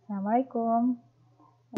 Assalamualaikum.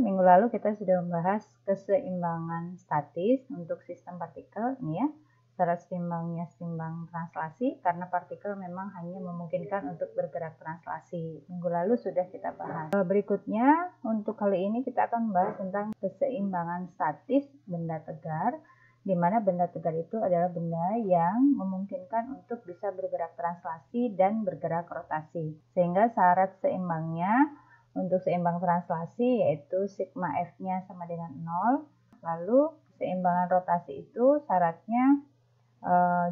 Minggu lalu kita sudah membahas keseimbangan statis untuk sistem partikel ini ya. Syarat seimbangnya seimbang translasi karena partikel memang hanya memungkinkan untuk bergerak translasi. Minggu lalu sudah kita bahas. Berikutnya untuk kali ini kita akan membahas tentang keseimbangan statis benda tegar, di mana benda tegar itu adalah benda yang memungkinkan untuk bisa bergerak translasi dan bergerak rotasi. Sehingga syarat seimbangnya untuk seimbang translasi yaitu sigma F-nya sama dengan 0. Lalu keseimbangan rotasi itu syaratnya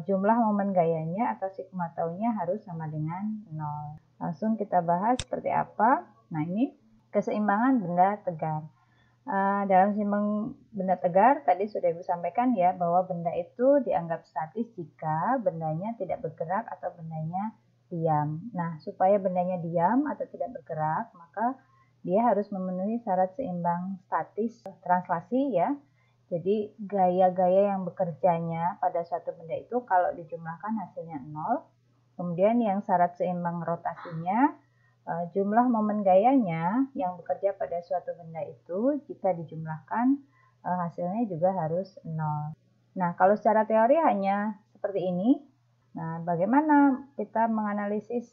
jumlah momen gayanya atau sigma tau-nya harus sama dengan 0. Langsung kita bahas seperti apa. Nah, ini keseimbangan benda tegar. Dalam seimbang benda tegar tadi sudah Ibu sampaikan ya bahwa benda itu dianggap statis jika bendanya tidak bergerak atau bendanya diam. Nah, supaya bendanya diam atau tidak bergerak, maka dia harus memenuhi syarat seimbang statis translasi ya. Jadi gaya-gaya yang bekerjanya pada suatu benda itu kalau dijumlahkan hasilnya 0. Kemudian yang syarat seimbang rotasinya, jumlah momen gayanya yang bekerja pada suatu benda itu jika dijumlahkan hasilnya juga harus 0. Nah, kalau secara teori hanya seperti ini. Nah, bagaimana kita menganalisis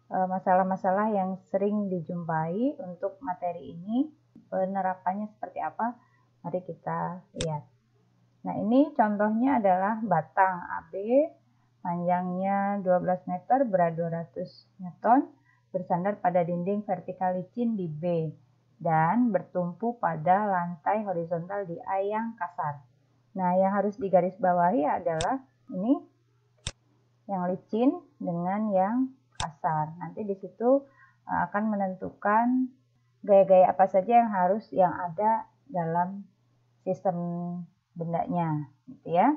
masalah-masalah yang sering dijumpai untuk materi ini? Penerapannya seperti apa? Mari kita lihat. Nah, ini contohnya adalah batang AB, panjangnya 12 meter, berat 200 Newton, bersandar pada dinding vertikal licin di B, dan bertumpu pada lantai horizontal di A yang kasar. Nah, yang harus digarisbawahi adalah ini yang licin dengan yang kasar. Nanti di situ akan menentukan gaya-gaya apa saja yang ada dalam sistem bendanya, gitu ya.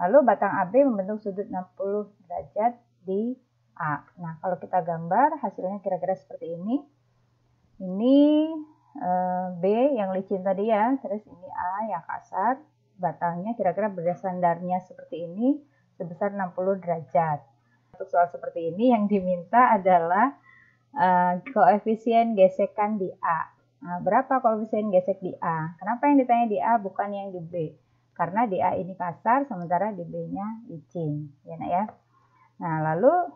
Lalu batang AB membentuk sudut 60 derajat di A. Nah, kalau kita gambar hasilnya kira-kira seperti ini. Ini B yang licin tadi ya, terus ini A yang kasar. Batangnya kira-kira bersandarnya seperti ini, sebesar 60 derajat. Untuk soal seperti ini yang diminta adalah koefisien gesekan di A. Nah, berapa koefisien gesek di A? Kenapa yang ditanya di A bukan yang di B? Karena di A ini kasar, sementara di B-nya licin. Ya, nak ya. Nah, lalu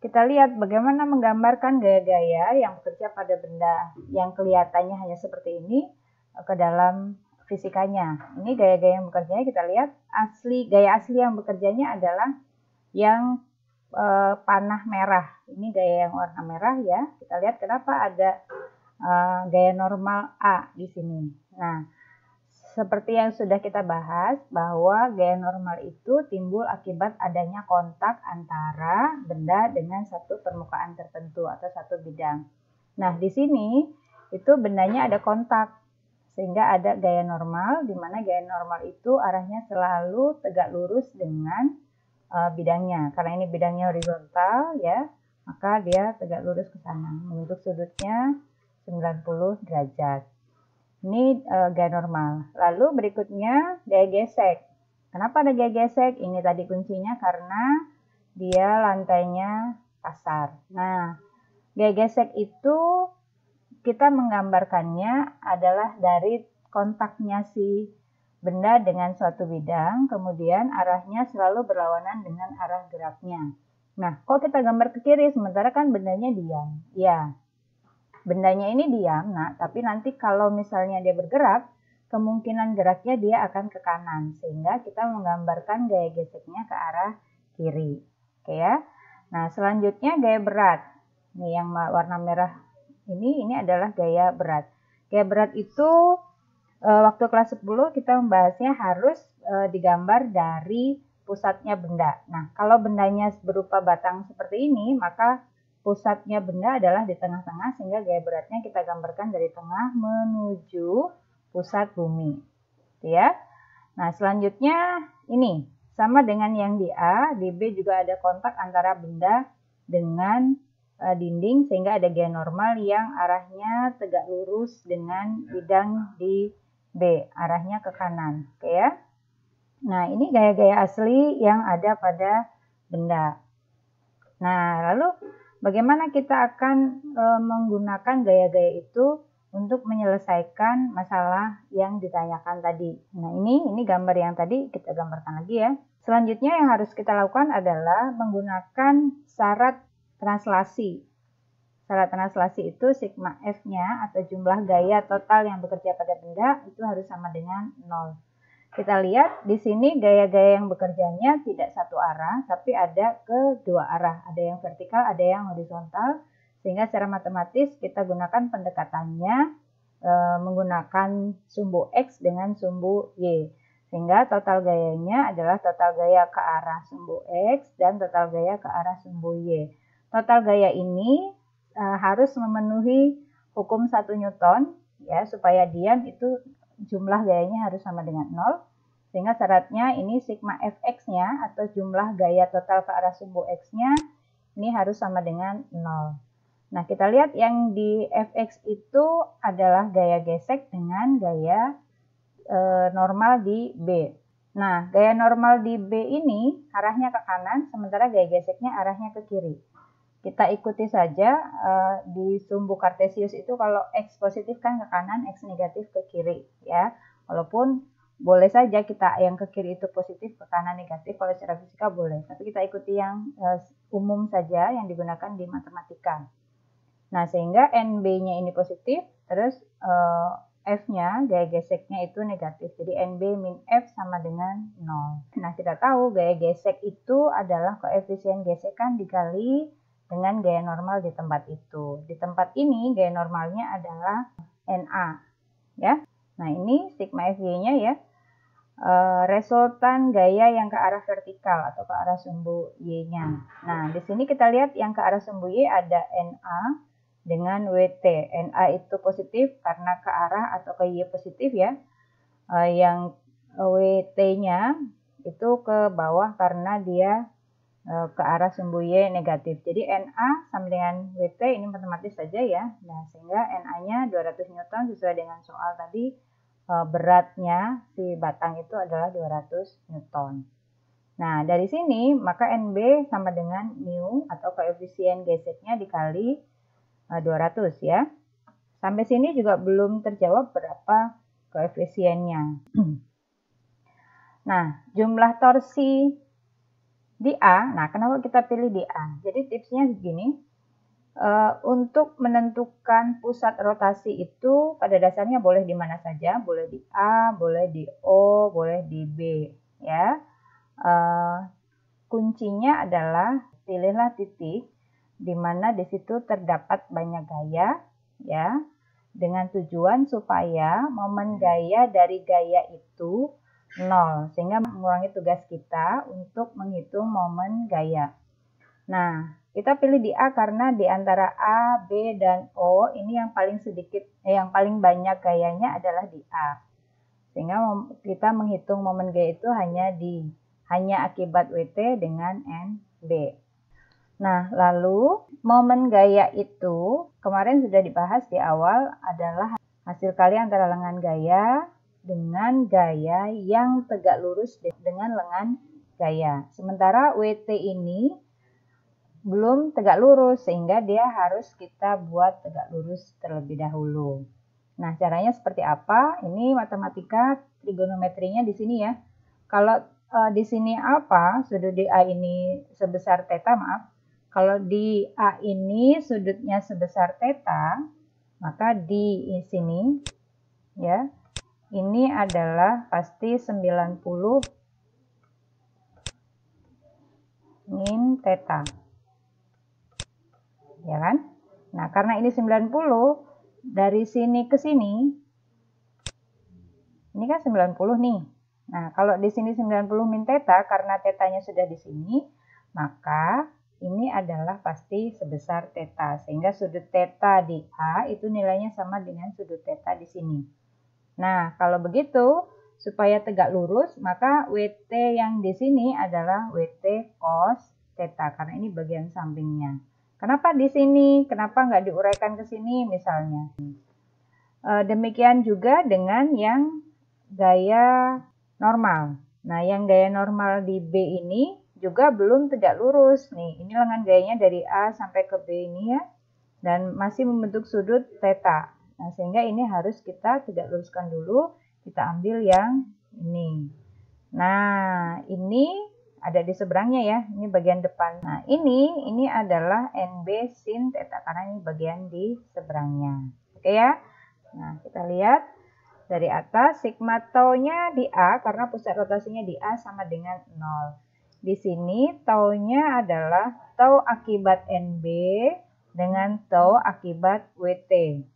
kita lihat bagaimana menggambarkan gaya-gaya yang bekerja pada benda yang kelihatannya hanya seperti ini ke dalam fisikanya. Ini gaya-gaya yang bekerjanya kita lihat gaya asli yang bekerjanya adalah yang panah merah. Ini gaya yang warna merah ya. Kita lihat kenapa ada gaya normal A di sini. Nah, seperti yang sudah kita bahas bahwa gaya normal itu timbul akibat adanya kontak antara benda dengan satu permukaan tertentu atau satu bidang. Nah, di sini itu bendanya ada kontak sehingga ada gaya normal, di mana gaya normal itu arahnya selalu tegak lurus dengan bidangnya. Karena ini bidangnya horizontal ya, maka dia tegak lurus ke sana, membentuk sudutnya 90 derajat. Ini gaya normal. Lalu berikutnya gaya gesek. Kenapa ada gaya gesek? Ini tadi kuncinya karena dia lantainya kasar. Nah, gaya gesek itu kita menggambarkannya adalah dari kontaknya si benda dengan suatu bidang, kemudian arahnya selalu berlawanan dengan arah geraknya. Nah, kok kita gambar ke kiri, sementara kan bendanya diam. Ya, bendanya ini diam, nah, tapi nanti kalau misalnya dia bergerak, kemungkinan geraknya dia akan ke kanan, sehingga kita menggambarkan gaya geseknya ke arah kiri. Oke ya. Nah, selanjutnya gaya berat. Nih yang warna merah ini adalah gaya berat. Gaya berat itu waktu kelas 10 kita membahasnya harus digambar dari pusatnya benda. Nah, kalau bendanya berupa batang seperti ini, maka pusatnya benda adalah di tengah-tengah, sehingga gaya beratnya kita gambarkan dari tengah menuju pusat bumi. Ya. Nah, selanjutnya ini sama dengan yang di A, di B juga ada kontak antara benda dengan dinding, sehingga ada gaya normal yang arahnya tegak lurus dengan bidang di B, arahnya ke kanan. Oke ya. Nah, ini gaya-gaya asli yang ada pada benda. Nah, lalu bagaimana kita akan menggunakan gaya-gaya itu untuk menyelesaikan masalah yang ditanyakan tadi. Nah, ini gambar yang tadi kita gambarkan lagi ya. Selanjutnya yang harus kita lakukan adalah menggunakan syarat translasi. Syarat translasi itu sigma F-nya atau jumlah gaya total yang bekerja pada benda itu harus sama dengan 0. Kita lihat di sini gaya-gaya yang bekerjanya tidak satu arah, tapi ada kedua arah. Ada yang vertikal, ada yang horizontal. Sehingga secara matematis kita gunakan pendekatannya menggunakan sumbu X dengan sumbu Y. Sehingga total gayanya adalah total gaya ke arah sumbu X dan total gaya ke arah sumbu Y. Total gaya ini harus memenuhi hukum 1 Newton ya, supaya diam itu jumlah gayanya harus sama dengan 0, sehingga syaratnya ini sigma Fx-nya atau jumlah gaya total ke arah sumbu X-nya ini harus sama dengan 0. Nah, kita lihat yang di Fx itu adalah gaya gesek dengan gaya normal di B. Nah, gaya normal di B ini arahnya ke kanan, sementara gaya geseknya arahnya ke kiri. Kita ikuti saja di sumbu kartesius itu kalau X positif kan ke kanan, X negatif ke kiri ya. Walaupun boleh saja kita yang ke kiri itu positif, ke kanan negatif, kalau secara fisika boleh. Tapi kita ikuti yang umum saja yang digunakan di matematika. Nah, sehingga NB-nya ini positif, terus F-nya, gaya geseknya itu negatif. Jadi NB min F sama dengan 0. Nah, kita tahu gaya gesek itu adalah koefisien gesekan dikali dengan gaya normal di tempat itu. Di tempat ini gaya normalnya adalah NA ya. Nah, ini sigma FY-nya ya. Resultan gaya yang ke arah vertikal atau ke arah sumbu Y-nya. Nah, di sini kita lihat yang ke arah sumbu Y ada NA dengan WT. NA itu positif karena ke arah atau ke Y positif ya. Yang WT-nya itu ke bawah karena dia ke arah sumbu Y negatif. Jadi NA sama dengan WT ini matematis saja ya. Nah, sehingga NA-nya 200 Newton sesuai dengan soal tadi, beratnya si batang itu adalah 200 Newton. Nah, dari sini maka NB sama dengan mu atau koefisien geseknya dikali 200 ya. Sampai sini juga belum terjawab berapa koefisiennya. Nah, jumlah torsi di A, nah kenapa kita pilih di A? Jadi tipsnya begini, untuk menentukan pusat rotasi itu pada dasarnya boleh di mana saja, boleh di A, boleh di O, boleh di B, ya. Kuncinya adalah pilihlah titik di mana di situ terdapat banyak gaya, ya, dengan tujuan supaya momen gaya dari gaya itu 0, sehingga mengurangi tugas kita untuk menghitung momen gaya. Nah, kita pilih di A karena di antara A, B, dan O ini yang paling sedikit, yang paling banyak gayanya adalah di A. Sehingga kita menghitung momen gaya itu hanya akibat WT dengan NB. Nah, lalu momen gaya itu kemarin sudah dibahas di awal adalah hasil kali antara lengan gaya dengan gaya yang tegak lurus dengan lengan gaya. Sementara WT ini belum tegak lurus sehingga dia harus kita buat tegak lurus terlebih dahulu. Nah, caranya seperti apa? Ini matematika trigonometrinya di sini ya. Kalau di sini alfa, sudut di A ini sebesar theta, maaf. Kalau di A ini sudutnya sebesar theta, maka di sini ya, ini adalah pasti 90 min theta. Ya kan? Nah, karena ini 90, dari sini ke sini, ini kan 90 nih. Nah, kalau di sini 90 min theta, karena tetanya sudah di sini, maka ini adalah pasti sebesar theta. Sehingga sudut theta di A itu nilainya sama dengan sudut theta di sini. Nah, kalau begitu, supaya tegak lurus, maka WT yang di sini adalah WT cos theta, karena ini bagian sampingnya. Kenapa di sini? Kenapa nggak diuraikan ke sini misalnya? Demikian juga dengan yang gaya normal. Nah, yang gaya normal di B ini juga belum tegak lurus. Nih, ini lengan gayanya dari A sampai ke B ini ya, dan masih membentuk sudut theta. Nah, sehingga ini harus kita tegak luruskan dulu. Kita ambil yang ini. Nah, ini ada di seberangnya ya, ini bagian depan. Nah, ini adalah NB sin theta, karena ini bagian di seberangnya. Oke ya? Nah, kita lihat dari atas, sigma tau-nya di A, karena pusat rotasinya di A sama dengan 0. Di sini tau-nya adalah tau akibat NB dengan tau akibat WT.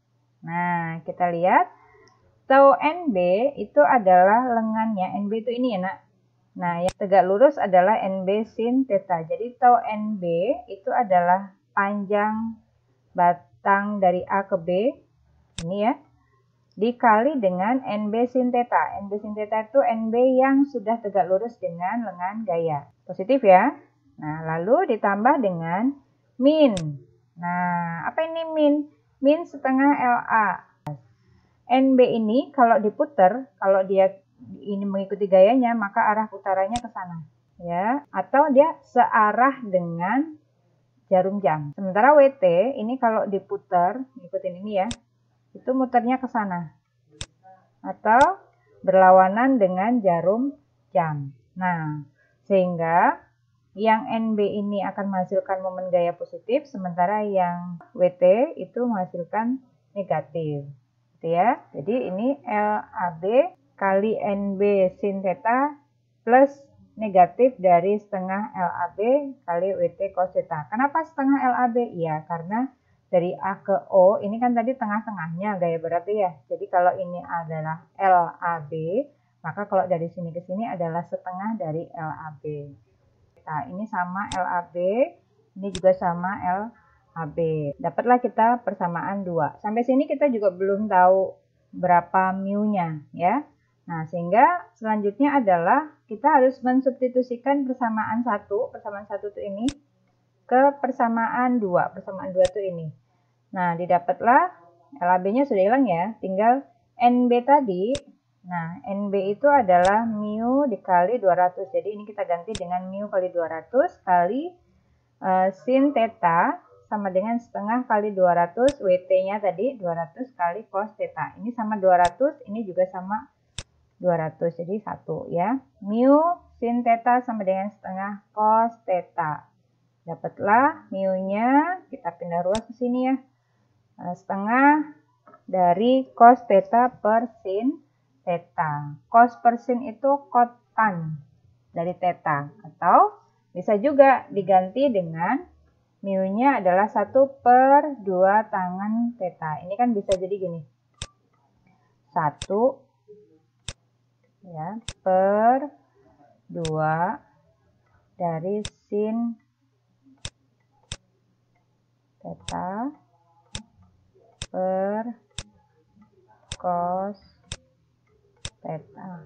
Nah, kita lihat. Tau NB itu adalah lengannya, NB itu ini ya nak. Nah, yang tegak lurus adalah NB sin theta. Jadi tau NB itu adalah panjang batang dari A ke B, ini ya, dikali dengan NB sin theta. NB sin theta itu NB yang sudah tegak lurus dengan lengan gaya. Positif ya. Nah, lalu ditambah dengan min. Nah, apa ini min? Min setengah LA. NB ini kalau diputer, kalau dia ini mengikuti gayanya, maka arah putarannya ke sana, ya. Atau dia searah dengan jarum jam. Sementara WT ini kalau diputer, ikutin ini ya, itu muternya ke sana. Atau berlawanan dengan jarum jam. Nah, sehingga yang NB ini akan menghasilkan momen gaya positif, sementara yang WT itu menghasilkan negatif. Ya, jadi ini LAB kali NB sin theta plus negatif dari setengah LAB kali WT cos theta. Kenapa setengah LAB? Ya, karena dari A ke O ini kan tadi tengah-tengahnya gaya berarti ya. Jadi kalau ini adalah LAB, maka kalau dari sini ke sini adalah setengah dari LAB. Nah, ini sama LAB, ini juga sama LAB. Dapatlah kita persamaan 2. Sampai sini kita juga belum tahu berapa mu-nya ya. Nah, sehingga selanjutnya adalah kita harus mensubstitusikan persamaan 1 itu ini ke persamaan 2. Persamaan 2 itu ini. Nah, didapatlah LAB-nya sudah hilang ya. Tinggal NB tadi. Nah, NB itu adalah mu dikali 200. Jadi ini kita ganti dengan mu kali 200 kali sin theta sama dengan setengah kali 200, WT-nya tadi 200 kali cos theta. Ini sama 200, ini juga sama 200, jadi 1 ya. Mu sin theta sama dengan setengah cos theta. Dapatlah mu-nya, kita pindah ruas ke sini ya. Setengah dari cos theta per sin theta. Cos per sin itu kotan dari theta. Atau bisa juga diganti dengan mu-nya adalah 1/2 tangan theta. Ini kan bisa jadi gini. 1 ya, per 2 dari sin theta per cos theta.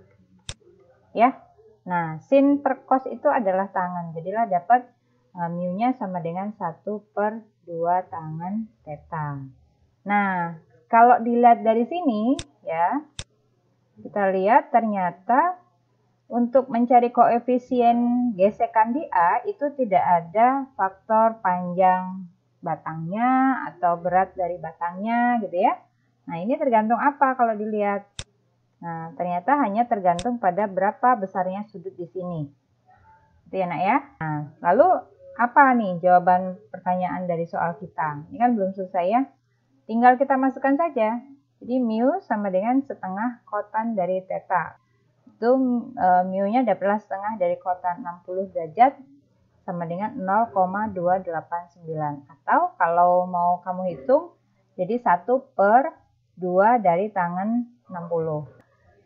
Ya. Nah, sin per cos itu adalah tangan. Jadilah dapat mu-nya sama dengan 1/2 tangan theta. Nah, kalau dilihat dari sini ya, kita lihat ternyata untuk mencari koefisien gesekan di A itu tidak ada faktor panjang batangnya atau berat dari batangnya gitu ya. Nah, ini tergantung apa kalau dilihat? Nah, ternyata hanya tergantung pada berapa besarnya sudut di sini. Itu ya nak ya. Nah, lalu apa nih jawaban pertanyaan dari soal kita? Ini kan belum selesai ya. Tinggal kita masukkan saja. Jadi mu sama dengan setengah kotan dari theta. Itu mu-nya dapatlah setengah dari kotan 60 derajat sama dengan 0,289. Atau kalau mau kamu hitung, jadi 1/2 dari tangan 60.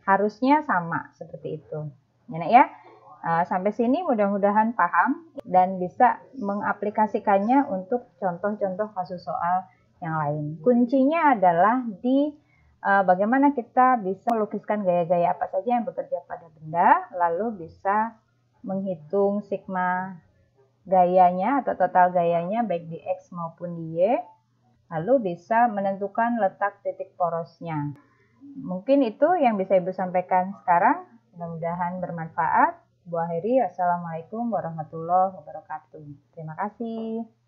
Harusnya sama seperti itu. Ya. Sampai sini mudah-mudahan paham dan bisa mengaplikasikannya untuk contoh-contoh kasus soal yang lain. Kuncinya adalah di bagaimana kita bisa melukiskan gaya-gaya apa saja yang bekerja pada benda, lalu bisa menghitung sigma gayanya atau total gayanya baik di X maupun di Y, lalu bisa menentukan letak titik porosnya. Mungkin itu yang bisa Ibu sampaikan sekarang, mudah-mudahan bermanfaat. Bu akhiri. Assalamualaikum warahmatullahi wabarakatuh. Terima kasih.